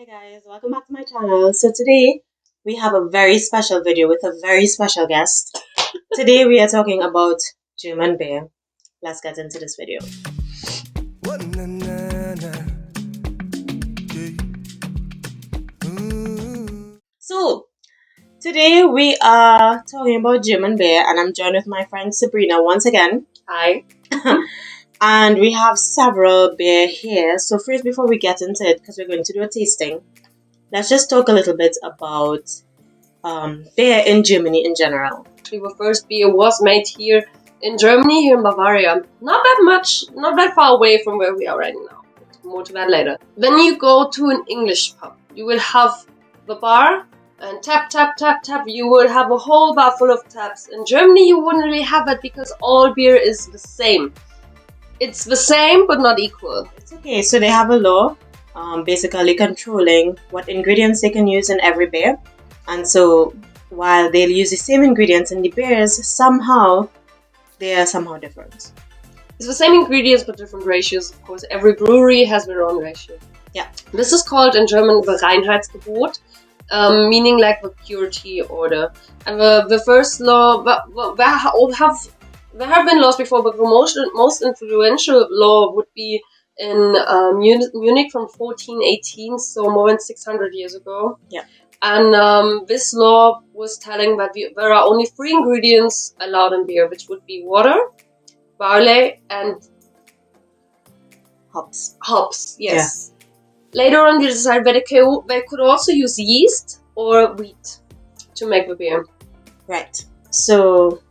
Hi guys, welcome back to my channel. So today we have a very special video with a very special guest. Today we are talking about German beer. Let's get into this video. So today we are talking about German beer and I'm joined with my friend Sabrina once again. Hi. And we have several beer here. So first, before we get into it, because we're going to do a tasting, let's just talk a little bit about beer in Germany in general. The first beer was made here in Germany, here in Bavaria. Not that far away from where we are right now. More to that later. When you go to an English pub, you will have the bar and tap, tap, tap, tap. You will have a whole bar full of taps. In Germany, you wouldn't really have that because all beer is the same. It's the same, but not equal. It's okay. So they have a law basically controlling what ingredients they can use in every beer. And so while they'll use the same ingredients in the beers, they are somehow different. It's the same ingredients but different ratios, of course. Every brewery has their own ratio. Yeah. This is called in German the Reinheitsgebot, meaning like the purity order. And the first law, there have been laws before, but the most influential law would be in Munich from 1418, so more than 600 years ago. Yeah. And this law was telling that there are only 3 ingredients allowed in beer, which would be water, barley, and Hops. Hops, yes. Yeah. Later on, they decided that they could also use yeast or wheat to make the beer. Right. So,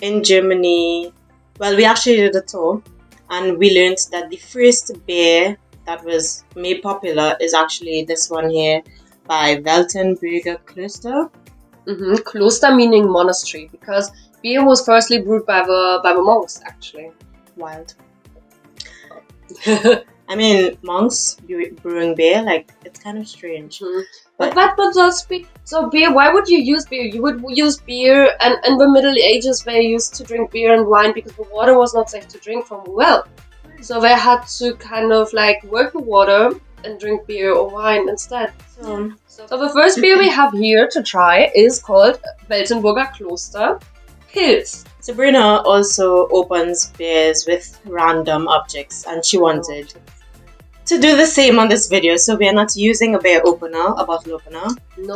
in Germany, well, we actually did a tour and we learned that the first beer that was made popular is actually this one here by Weltenburger Kloster. Kloster meaning monastery, because beer was firstly brewed by the monks, actually. Wild. I mean, monks brewing beer, like, it's kind of strange. So beer, why would you use beer? You would use beer, and in the Middle Ages they used to drink beer and wine because the water was not safe to drink from the well. So they had to kind of like work the water and drink beer or wine instead. So the first beer we have here to try is called Weltenburger Kloster Pils. Sabrina also opens beers with random objects and she wanted to do the same on this video, so we are not using a beer opener, a bottle opener. No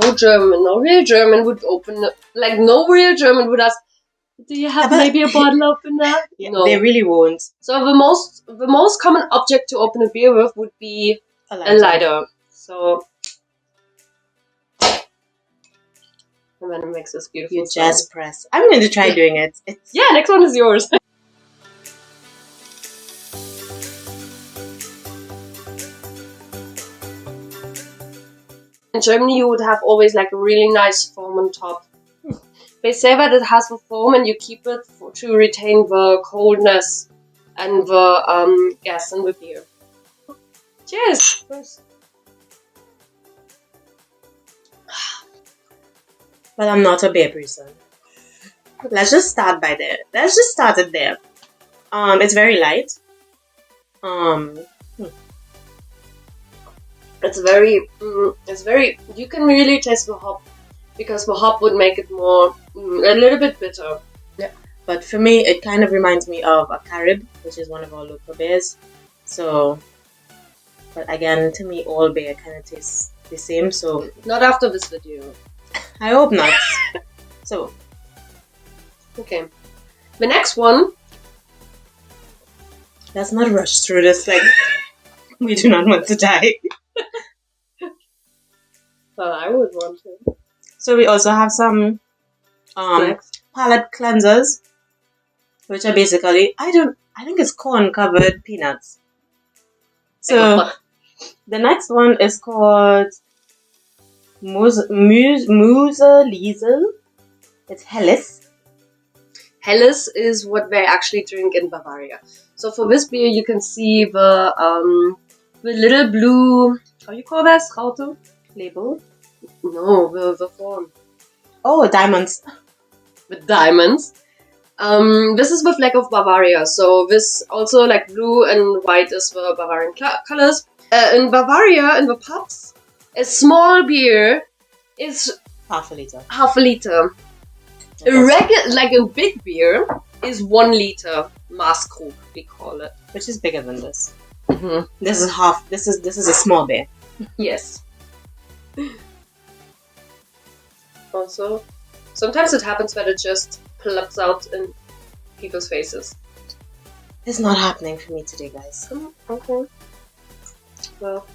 real German would open, like no real German would ask, do you have maybe a bottle opener? Yeah, no. They really won't. So the most common object to open a beer with would be a lighter. So, and then it makes this beautiful You just press. I'm going to try doing it. Yeah, next one is yours. In Germany, you would have always like a really nice foam on top. They say that it has the foam and you keep it to retain the coldness and the gas in the beer. Cheers! Well, I'm not a beer person. Let's just start by there. Let's just start it there. It's very light. It's very, you can really taste the hop, because the hop would make it more, a little bit bitter. Yeah. But for me, it kind of reminds me of a Carib, which is one of our local beers. So, but again, to me, all beer kind of tastes the same, so. Not after this video. I hope not. So. Okay. The next one. Let's not rush through this, like, we do not want to die. Well, I would want to. So we also have some palate cleansers, which are basically, I think it's corn covered peanuts. So the next one is called Museliesel. It's Helles. Helles is what they actually drink in Bavaria. So for this beer, you can see the little blue, how you call that? Raute? Label? No, the form. Oh, diamonds. The diamonds. This is the flag of Bavaria. So this also like blue and white is the Bavarian colors. In Bavaria, in the pubs, a small beer is half a liter. half a liter. Like a big beer is 1 liter Maßkrug, we call it. Which is bigger than this. Mm-hmm. This is half. This is a small beer. Yes. Also, sometimes it happens that it just plops out in people's faces. It's not happening for me today, guys. Okay. Well.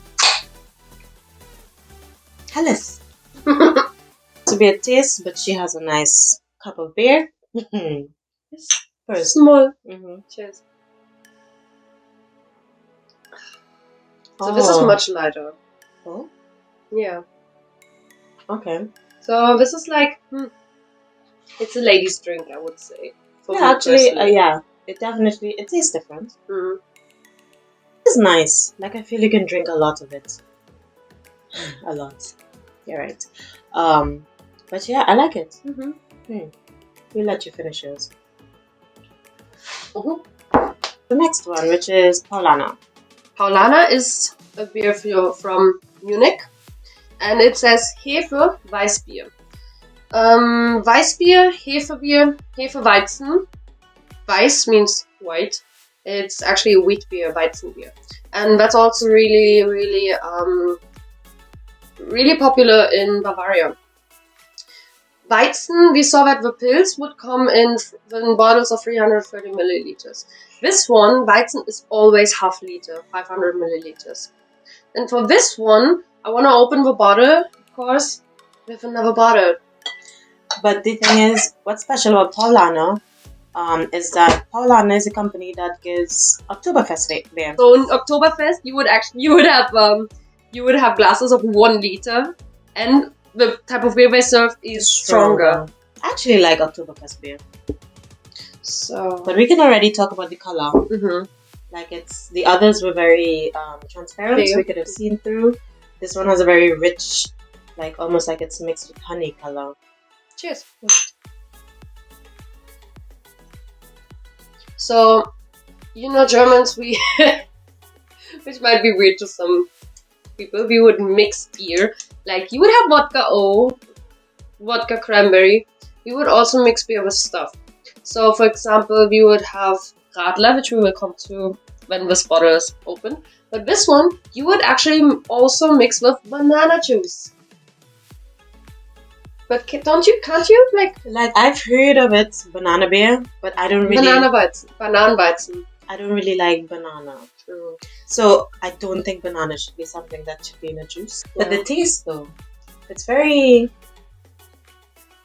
Alice. To be a taste, but she has a nice cup of beer. First. Small. Mm-hmm. Cheers. So this is much lighter. Oh? Yeah. Okay. So this is like, it's a lady's drink, I would say. Yeah, actually, yeah. It tastes different. Mm. It's nice. Like, I feel you can drink a lot of it. A lot. You're right. But yeah, I like it. Mm-hmm. We'll let you finish yours. Mm-hmm. The next one, which is Paulana. Paulana is a beer from Munich, and it says Hefe Weißbier. Weißbier, Hefebier, Hefeweizen. Weiß means white. It's actually a wheat beer, Weizenbier, and that's also really, really, really popular in Bavaria. Weizen, we saw that the pills would come in bottles of 330 milliliters. This one, Weizen, is always half liter, 500 milliliters. And for this one, I want to open the bottle, of course, with another bottle. But the thing is, what's special about Paulana is that Paulana is a company that gives Oktoberfest beer. So in Oktoberfest, you would have glasses of 1 liter, and the type of beer they serve is stronger. I actually like Oktoberfest beer. So, but we can already talk about the color. Mm-hmm. Like the others were very transparent, so we could have seen through. This one has a very rich, like almost like it's mixed with honey color. Cheers. So, Germans, we, which might be weird to some people, we would mix beer. Like, you would have vodka vodka cranberry. We would also mix beer with stuff. So, for example, we would have Radler, which we will come to when this bottle is open. But this one, you would actually also mix with banana juice. But can't you? Like I've heard of it, banana beer, but I don't really... Bananenweizen. I don't really like banana. True. So, I don't think banana should be something that should be in a juice. Yeah. But the taste, though, it's very...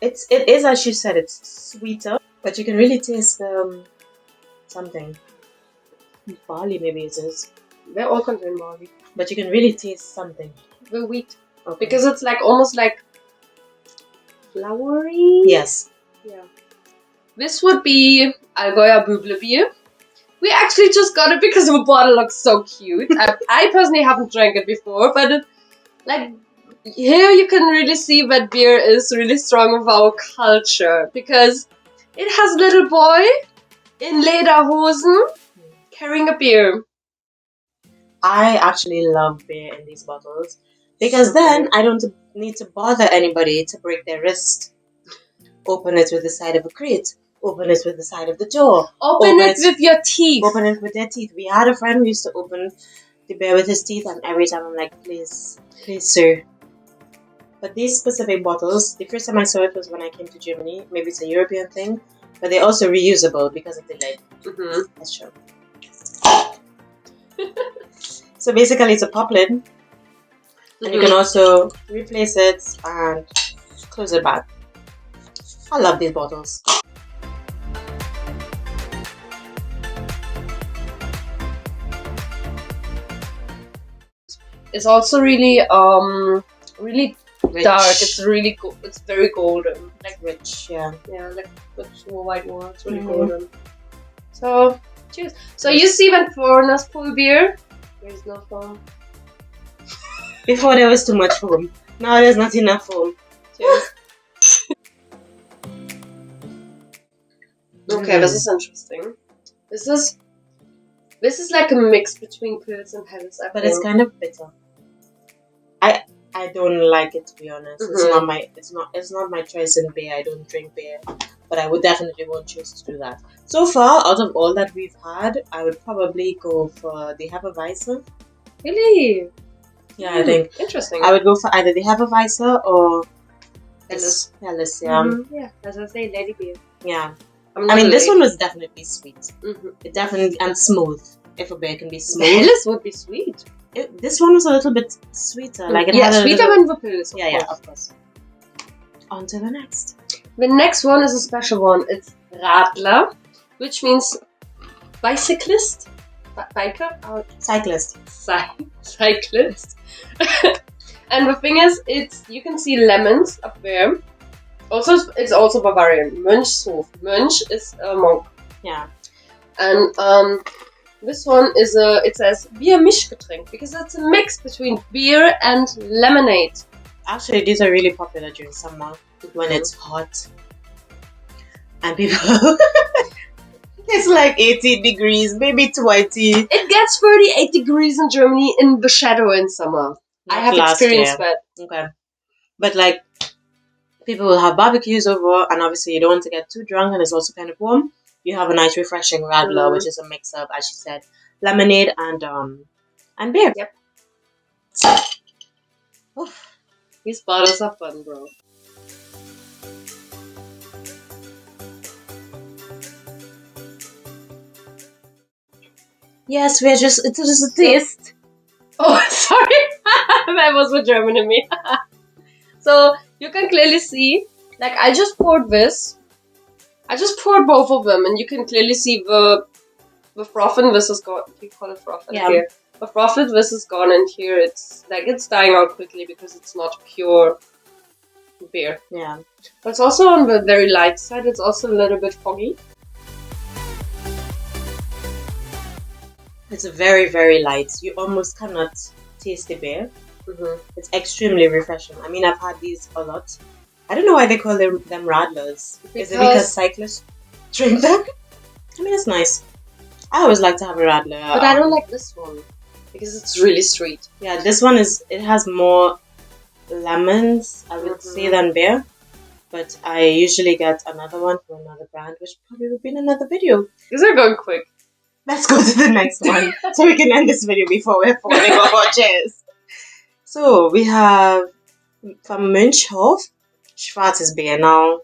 It is, as you said, it's sweeter, but you can really taste something. Barley, maybe it is. They all contain barley. But you can really taste something. The wheat. Okay. Because it's like almost like floury. Yes. Yeah. This would be Allgäuer Büble beer. We actually just got it because the bottle looks so cute. I personally haven't drank it before, but here you can really see that beer is really strong with our culture, because it has a little boy in lederhosen carrying a beer. I actually love beer in these bottles, because then I don't need to bother anybody to break their wrist. Open it with the side of a crate. Open it with the side of the door. Open it with your teeth. Open it with their teeth. We had a friend who used to open the beer with his teeth, and every time I'm like, please, sir. But these specific bottles, the first time I saw it was when I came to Germany. Maybe it's a European thing, but they're also reusable because of the lid. Mm-hmm. That's true. So basically, it's a pop lid, and you can also replace it and close it back. I love these bottles. It's also really really Rich. dark. It's really it's very golden, like Rich, yeah. Yeah, like white wine. It's really golden. So cheers. So you see when foreigners pull beer, there's no foam. Before there was too much foam. Now there's not enough foam. Cheers. Okay, this is interesting. This This is like a mix between Pils and Helles, I But think. it's kind of bitter. I don't like it, to be honest. It's not my choice in beer. I don't drink beer, but I would definitely won't choose to do that. So far, out of all that we've had, I would probably go for the Hefeweizen. Really? Yeah, I think Interesting. I would go for either the Hefeweizen or Helles. Helles. Yeah, Yeah, as I say, lady beer. yeah. I'm I not mean, a this lady. one was definitely sweet. Mm-hmm. It definitely and smooth. If a beer can be The smooth, Helles would be sweet. This one was a little bit sweeter. Like it yeah, had a sweeter little, than the Pils. yeah, of course. On to the next. The next one is a special one. It's Radler, which means bicyclist, biker, Cyclist. cyclist. And the thing is, you can see lemons up there. Also, it's also Bavarian. Mönchshof. Mönch is a monk. Yeah. And this one is it says Bier Mischgetränk because it's a mix between beer and lemonade. Actually, these are really popular during summer when it's hot. And people... it's like 18 degrees, maybe 20. It gets 38 degrees in Germany in the shadow in summer. I have experienced that. Okay. But like, people will have barbecues over, and obviously you don't want to get too drunk, and it's also kind of warm. You have a nice refreshing Radler, which is a mix of, as she said, lemonade and beer. Yep. Oof. These bottles are fun, bro. Yes, we're just, it's just a taste. Oh, sorry. That was the German in me. So, you can clearly see, like, I just poured this. I just poured both of them, and you can clearly see the froth in this is gone. Do you call it froth? Yeah. Here. The froth in this is gone, and here it's dying out quickly because it's not pure beer. Yeah. But it's also on the very light side. It's also a little bit foggy. It's very, very light. You almost cannot taste the beer. Mm-hmm. It's extremely refreshing. I mean, I've had these a lot. I don't know why they call them Radlers. Is it because cyclists drink them? I mean, it's nice. I always like to have a Radler. But I don't like this one because it's really sweet. Yeah, this one it has more lemons, I would say, than beer. But I usually get another one from another brand, which probably would be in another video. These are going quick. Let's go to the next one so we can end this video before we're falling off our chairs. So we have from Mönchshof, Schwarzes Now,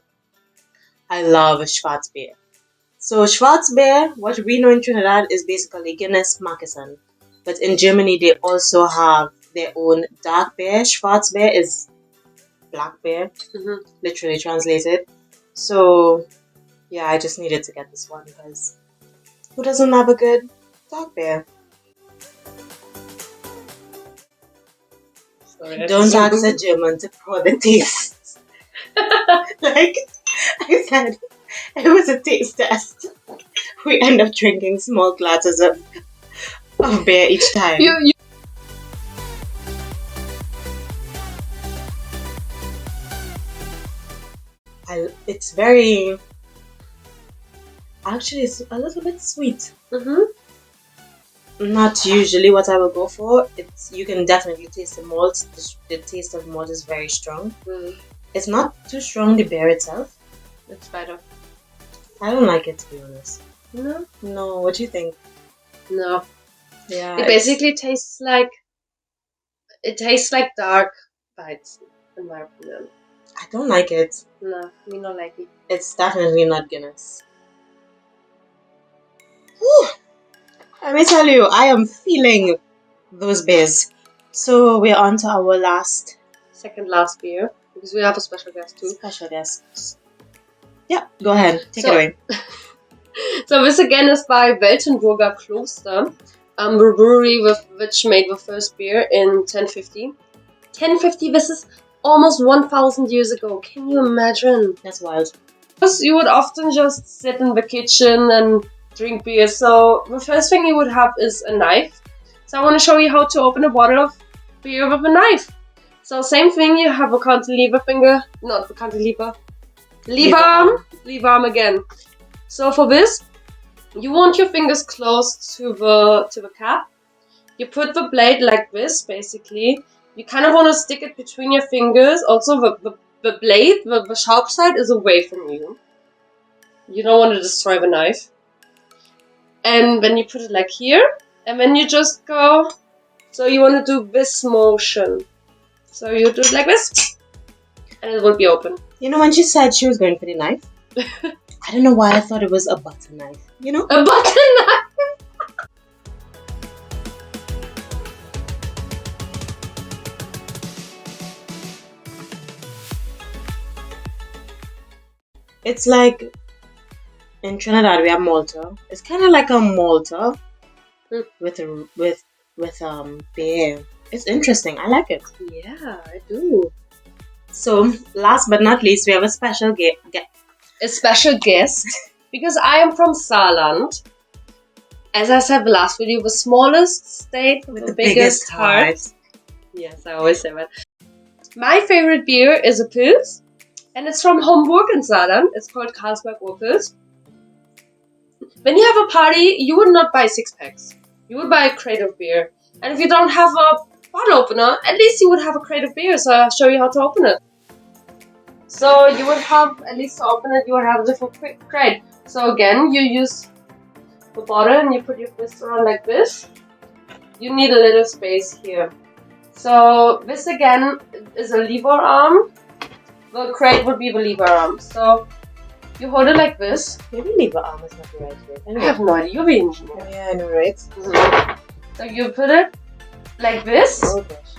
I love a Schwarzbier. So Schwarzbier, what we know in Trinidad is basically Guinness Märzen. But in Germany, they also have their own dark beer. Schwarzbier is black beer, literally translated. So yeah, I just needed to get this one because who doesn't have a good dark beer? Sorry, Don't ask a German to pour the taste. Like I said, it was a taste test. We end up drinking small glasses of beer each time. It's very... Actually, it's a little bit sweet. Not usually what I will go for. You can definitely taste the malt. The taste of malt is very strong. It's not too strong, the beer itself. It's better. I don't like it, to be honest. No? No, what do you think? No. Yeah. It basically tastes like... It tastes like dark bites, in my opinion. I don't like it. No, me not like it. It's definitely not Guinness. Whew. Let me tell you, I am feeling those beers. So we're on to our second last beer, because we have a special guest too. Special guest. Yeah, go ahead. Take it away. So this again is by Weltenburger Kloster, a brewery which made the first beer in 1050. 1050, this is almost 1,000 years ago. Can you imagine? That's wild. Because you would often just sit in the kitchen and drink beer. So the first thing you would have is a knife. So I want to show you how to open a bottle of beer with a knife. So same thing, you have a cantilever finger, not the cantilever, lever arm again. So for this, You want your fingers close to the cap. You put the blade like this, basically. You kind of want to stick it between your fingers. Also, the blade, the sharp side, is away from you. You don't want to destroy the knife. And then you put it like here, and then you just go. So you want to do this motion. So you do it like this, and it will be open. You know, when she said she was going for the knife, I don't know why I thought it was a butter knife. You know? A butter knife! It's like in Trinidad we have Malta. It's kind of like a Malta with beer. It's interesting. I like it. Yeah, I do. So last but not least, we have a special A special guest, because I am from Saarland. As I said in the last video, the smallest state with the biggest heart. Yes, I always say that. My favorite beer is a Pils, and it's from Homburg in Saarland. It's called Carlsberg Urpils. When you have a party, you would not buy 6-packs. You would buy a crate of beer. And if you don't have a bottle opener, at least you would have a crate of beer, so I'll show you how to open it. So you would have, at least to open it, you would have a different crate. So again, you use the bottle and you put your fist around like this. You need a little space here. So this again is a lever arm. The crate would be the lever arm. So you hold it like this. Maybe lever arm is not the right way. I have no idea. You're the engineer. Oh, yeah, I know, right? Mm-hmm. So you put it like this. Oh gosh.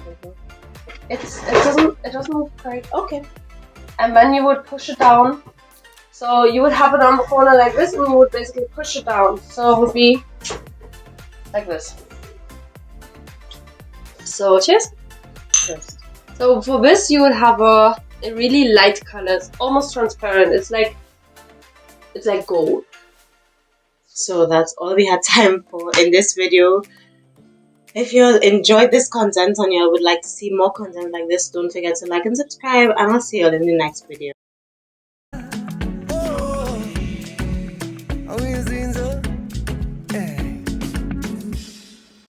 It doesn't move quite. Okay. And then you would push it down. So you would have it on the corner like this, and you would basically push it down. So it would be like this. So cheers. Cheers. So for this, you would have a really light color. It's almost transparent. It's like gold. So that's all we had time for in this video. If you enjoyed this content and you would like to see more content like this, don't forget to like and subscribe, and I'll see you all in the next video.